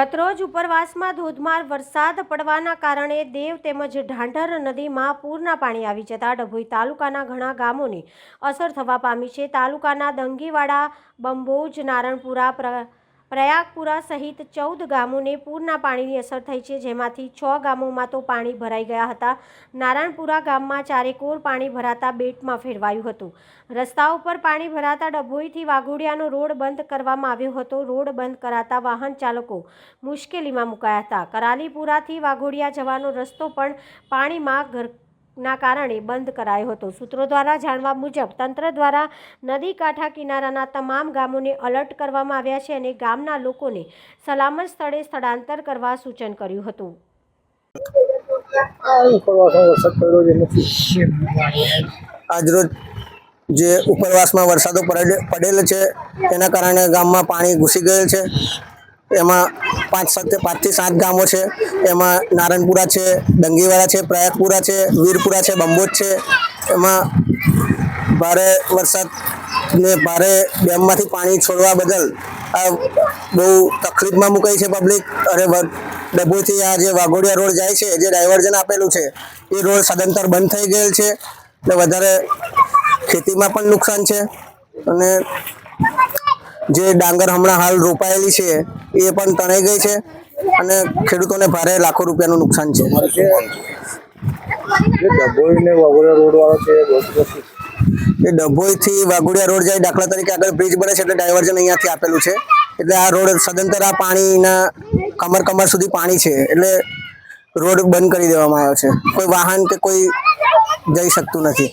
ગતરોજ ઉપરવાસમાં ધોધમાર વરસાદ પડવાના કારણે દેવ તેમજ ઢાંઢર નદીમાં પૂરના પાણી આવી જતા ડભોઈ તાલુકાના ઘણા ગામોને અસર થવા પામી છે। તાલુકાના દંગીવાડા, બંબોજ, નારણપુરા, પ્રયાગપુરા સહિત 14 ગામોને પૂરના પાણીની અસર થઈ છે, જેમાંથી 6 ગામોમાં તો પાણી ભરાઈ ગયા હતા। નારણપુરા ગામમાં ચારેકોર પાણી ભરાતા બેટમાં ફેરવાયું હતું। રસ્તા ઉપર પાણી ભરાતા ડભોઈથી વાઘોડિયાનો રોડ બંધ કરવામાં આવ્યો હતો। રોડ બંધ કરાતા વાહન ચાલકો મુશ્કેલીમાં મુકાયા હતા। કરાલીપુરાથી વાઘોડિયા જવાનો રસ્તો પણ પાણીમાં ના કારણે બંધ કરાયો હતો। સૂત્રો દ્વારા જાણવા મુજબ તંત્ર દ્વારા નદી કાંઠા કિનારાના તમામ ગામોને એલર્ટ કરવામાં આવ્યા છે અને ગામના લોકોને સલામત સ્થળે સ્થળાંતર કરવા સૂચન કર્યું હતું। આજરોજ જે ઉપરવાસમાં વરસાદો પડેલ છે તેના કારણે ગામમાં પાણી ઘૂસી ગયેલ છે। એમાં 5 થી 7 ગામો છે। એમાં નારણપુરા છે, દંગીવાડા છે, પ્રયાગપુરા છે, વીરપુરા છે, બંબોજ છે। એમાં ભારે વરસાદ ને ભારે ડેમમાંથી પાણી છોડવા બદલ આ બહુ તકલીફમાં મુકાઈ છે પબ્લિક। અને ડભોઈથી આ જે વાઘોડિયા રોડ જાય છે, જે ડાયવર્ઝન આપેલું છે, એ રોડ સદંતર બંધ થઈ ગયેલ છે। એટલે વધારે ખેતીમાં પણ નુકસાન છે અને જે ડાંગર હમણાં હાલ રોપાયેલી છે એ પણ તણાઈ ગઈ છે અને ખેડૂતોને ભારે લાખો રૂપિયાનું નુકસાન છે। એ ડભોઈથી વાઘોડિયા રોડ જાય, દાખલા તરીકે આગળ બ્રિજ બને છે એટલે ડાયવર્ઝન અહીંયાથી આપેલું છે, એટલે આ રોડ સદંતર આ પાણીના કમર સુધી પાણી છે એટલે રોડ બંધ કરી દેવામાં આવ્યો છે। કોઈ વાહન કે કોઈ જઈ શકતું નથી।